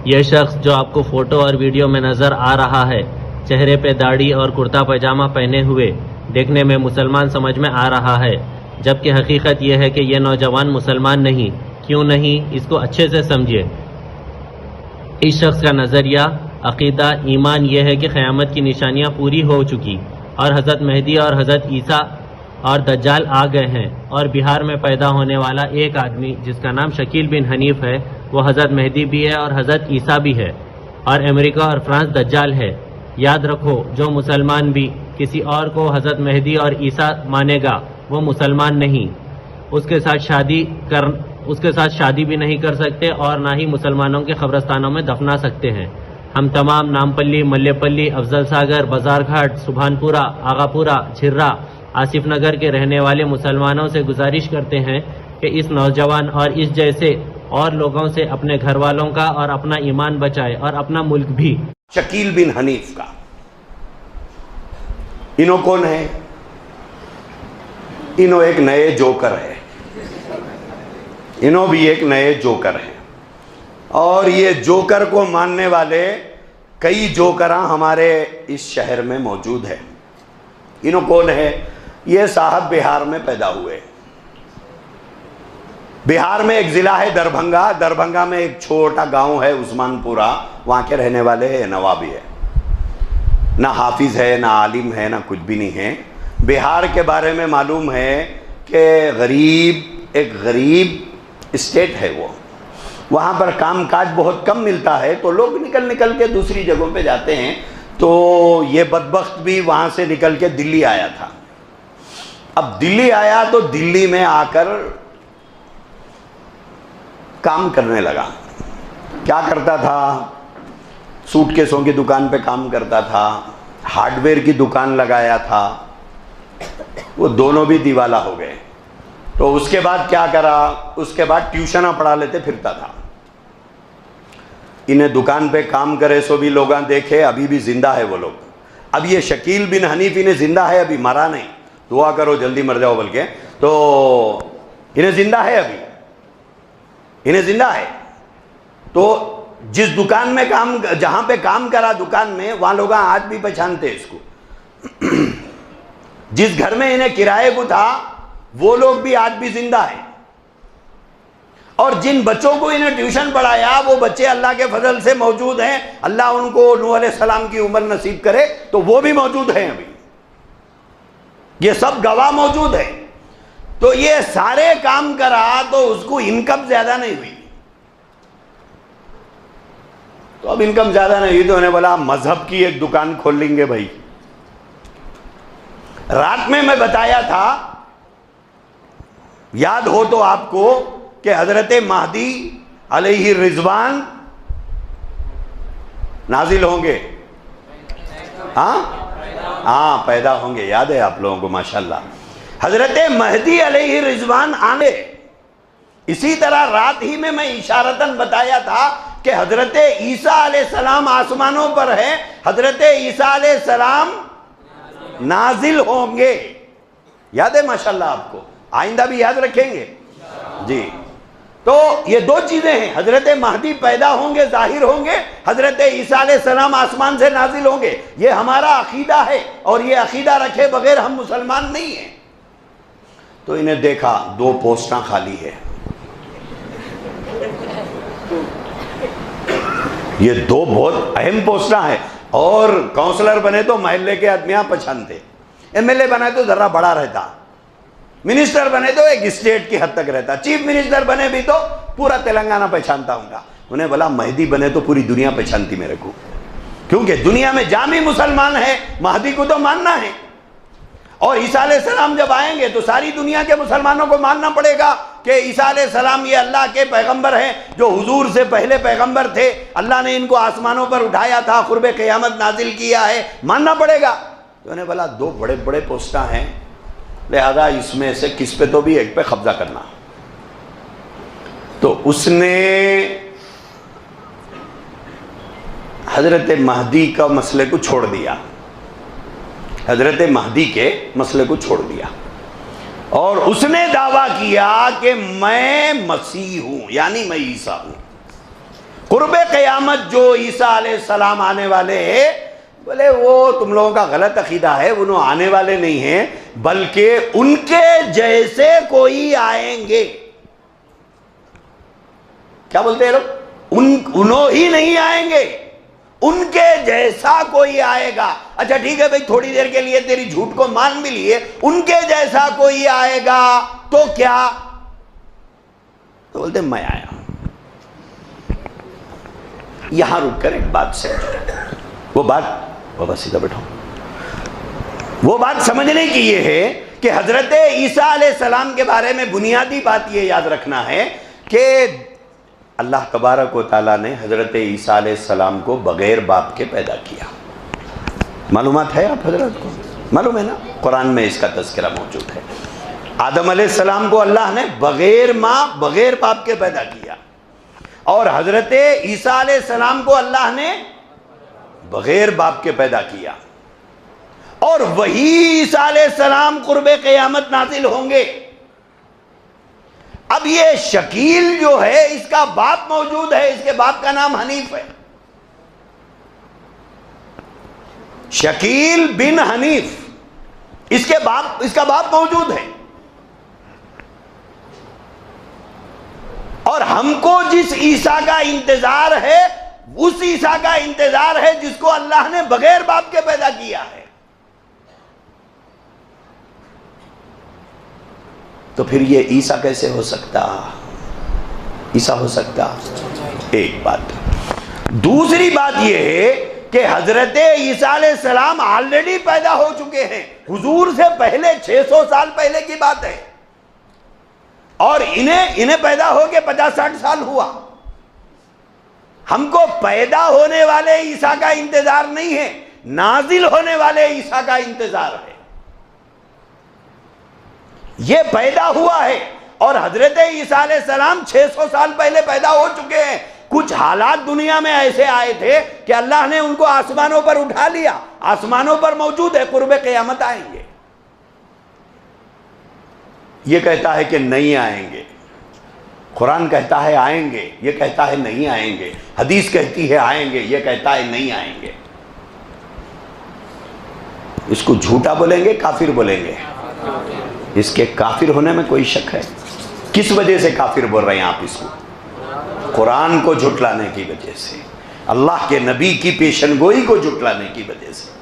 यह शख्स जो आपको फोटो और वीडियो में नजर आ रहा है, चेहरे पे दाढ़ी और कुर्ता पैजामा पहने हुए देखने में मुसलमान समझ में आ रहा है, जबकि हकीकत यह है कि यह नौजवान मुसलमान नहीं। क्यों नहीं, इसको अच्छे से समझिए। इस शख्स का नज़रिया, अकीदा, ईमान यह है कि क़यामत की निशानियां पूरी हो चुकी और हज़रत मेहदी और हज़रत ईसा और दज्जाल आ गए हैं, और बिहार में पैदा होने वाला एक आदमी जिसका नाम शकील बिन हनीफ है, वो हज़रत मेहदी भी है और हज़रत ईसा भी है, और अमेरिका और फ्रांस दज्जाल है। याद रखो, जो मुसलमान भी किसी और को हज़रत मेहदी और ईसा मानेगा वो मुसलमान नहीं। उसके साथ शादी भी नहीं कर सकते और ना ही मुसलमानों के कब्रस्तानों में दफना सकते हैं। हम तमाम नामपल्ली, मल्लेपल्ली, अफजल सागर, बाजार घाट, सुभानपुरा, आगापुरा, झिर्रा, आसिफ नगर के रहने वाले मुसलमानों से गुजारिश करते हैं कि इस नौजवान और इस जैसे और लोगों से अपने घर वालों का और अपना ईमान बचाए और अपना मुल्क भी। शकील बिन हनीफ का, इनो कौन है? इनो एक नए जोकर है, इनो भी एक नए जोकर है, और ये जोकर को मानने वाले कई जोकरा हमारे इस शहर में मौजूद है। इनो कौन है? ये साहब बिहार में पैदा हुए। बिहार में एक ज़िला है दरभंगा, दरभंगा में एक छोटा गांव है उस्मानपुरा, वहाँ के रहने वाले हैं, नवाबी है। ना हाफिज़ है, ना आलिम है, ना कुछ भी नहीं है। बिहार के बारे में मालूम है कि एक गरीब स्टेट है वो, वहाँ पर कामकाज बहुत कम मिलता है, तो लोग निकल के दूसरी जगहों पे जाते हैं। तो ये बदबख्त भी वहाँ से निकल के दिल्ली आया था। अब दिल्ली आया तो दिल्ली में आकर काम करने लगा। क्या करता था? सूटकेसों की दुकान पे काम करता था, हार्डवेयर की दुकान लगाया था। वो दोनों भी दिवाला हो गए। तो उसके बाद क्या करा? उसके बाद ट्यूशन पढ़ा लेते फिरता था। इन्हें दुकान पे काम करे सो भी लोग देखे, अभी भी जिंदा है वो लोग। अब ये शकील बिन हनीफ इन्हें जिंदा है, अभी मरा नहीं। दुआ करो जल्दी मर जाओ बल्कि। तो इन्हें जिंदा है, अभी इन्हें जिंदा है। तो जिस दुकान में काम, जहां पे काम करा दुकान में, वहां लोग आज भी पहचानते इसको। जिस घर में इन्हें किराए को था वो लोग भी आज भी जिंदा है। और जिन बच्चों को इन्हें ट्यूशन पढ़ाया वो बच्चे अल्लाह के फजल से मौजूद हैं। अल्लाह उनको नूह अलैहिस्सलाम की उम्र नसीब करे तो वो भी मौजूद हैं अभी। ये सब गवाह मौजूद है। तो ये सारे काम करा तो उसको इनकम ज्यादा नहीं हुई। तो अब इनकम ज्यादा नहीं हुई तो उन्हें बोला मजहब की एक दुकान खोल लेंगे भाई। रात में मैं बताया था, याद हो तो आपको, कि हजरत महदी अलैहि रिजवान नाजिल होंगे। हाँ, पैदा होंगे। याद है आप लोगों को? माशाल्लाह। हजरत महदी अलैहि रिजवान आने। इसी तरह रात ही में मैं इशारतन बताया था कि हजरत ईसा अलैहिस्सलाम आसमानों पर है, हजरत ईसा अलैहिस्सलाम नाजिल होंगे। याद है माशाल्लाह आपको? आइंदा भी याद रखेंगे जी। तो ये दो चीजें हैं, हजरत महदी पैदा होंगे, जाहिर होंगे, हजरत ईसा अलैहिस्सलाम आसमान से नाजिल होंगे। ये हमारा अकीदा है और ये अकीदा रखे बगैर हम मुसलमान नहीं हैं। तो इन्हें देखा दो पोस्टां खाली है। ये दो बहुत अहम पोस्टां हैं, और काउंसलर बने तो महल्ले के आदमियां पहचानते, एमएलए बने तो जरा बड़ा रहता, मिनिस्टर बने तो एक स्टेट की हद तक रहता, चीफ मिनिस्टर बने भी तो पूरा तेलंगाना पहचानता हूँगा। उन्हें बोला महदी बने तो पूरी दुनिया पहचानती मेरे को, क्योंकि दुनिया में जामी मुसलमान है, महदी को तो मानना है। और ईसा अलैहिस्सलाम जब आएंगे तो सारी दुनिया के मुसलमानों को मानना पड़ेगा कि ईसा अलैहिस्सलाम ये अल्लाह के पैगंबर हैं, जो हुजूर से पहले पैगंबर थे। अल्लाह ने इनको आसमानों पर उठाया था, कुर्बे क़यामत नाजिल किया है, मानना पड़ेगा। तो उन्हें बोला दो बड़े बड़े पोस्टा हैं, लिहाजा इसमें से किस पे तो भी एक पे कब्जा करना। तो उसने हजरत महदी का मसले को छोड़ दिया, हजरत महदी के मसले को छोड़ दिया, और उसने दावा किया कि मैं मसीह हूं, यानी मैं ईसा हूं। कुर्बे क़यामत जो ईसा अलैहिस्सलाम आने वाले हैं, बोले वो तुम लोगों का गलत अकीदा है, वो आने वाले नहीं हैं, बल्कि उनके जैसे कोई आएंगे। क्या बोलते हैं लोग? उन्हों ही नहीं आएंगे, उनके जैसा कोई आएगा। अच्छा ठीक है भाई, थोड़ी देर के लिए तेरी झूठ को मान भी लिए, उनके जैसा कोई आएगा तो क्या? तो बोलते मैं आया। यहां रुककर एक बात समझो, वो बात बाबा सीधा बैठो, वो बात समझने की ये है कि हजरत ईसा अलैहिस्सलाम के बारे में बुनियादी बात ये याद रखना है कि अल्लाह तबारक व तआला ने हजरत ईसा अलैहिस्सलाम को बगैर बाप के पैदा किया। मालूमात है आप हजरत को? मालूम है ना, कुरान में इसका तज़किरा मौजूद है। आदम अलैहिस्सलाम को अल्लाह ने बगैर माँ बगैर बाप के पैदा किया, और हजरत ईसा अलैहिस्सलाम को अल्लाह ने बगैर बाप के पैदा किया, और वही ईसा अलैहिस्सलाम कुर्बे क़यामत नाज़िल होंगे। अब ये शकील जो है, इसका बाप मौजूद है, इसके बाप का नाम हनीफ है, शकील बिन हनीफ, इसका बाप मौजूद है। और हमको जिस ईसा का इंतजार है, उस ईसा का इंतजार है जिसको अल्लाह ने बगैर बाप के पैदा किया है। तो फिर ये ईसा कैसे हो सकता? ईसा हो सकता? एक बात। दूसरी बात यह है कि हजरत ईसा अलैहिस्सलाम ऑलरेडी पैदा हो चुके हैं, हुजूर से पहले 600 साल पहले की बात है, और इन्हें पैदा होके 50-60 साल हुआ। हमको पैदा होने वाले ईसा का इंतजार नहीं है, नाजिल होने वाले ईसा का इंतजार है। ये पैदा हुआ है, और हजरत ईसा अलैहिस्सलाम 600 साल पहले पैदा हो चुके हैं। कुछ हालात दुनिया में ऐसे आए थे कि अल्लाह ने उनको आसमानों पर उठा लिया, आसमानों पर मौजूद है, कुर्बे क़यामत आएंगे। ये कहता है कि नहीं आएंगे, कुरान कहता है आएंगे, ये कहता है नहीं आएंगे, हदीस कहती है आएंगे, ये कहता है नहीं आएंगे। इसको झूठा बोलेंगे, काफिर बोलेंगे? इसके काफिर होने में कोई शक है? किस वजह से काफिर बोल रहे हैं आप इसको? कुरान को झुटलाने की वजह से, अल्लाह के नबी की पेशनगोई को झुटलाने की वजह से।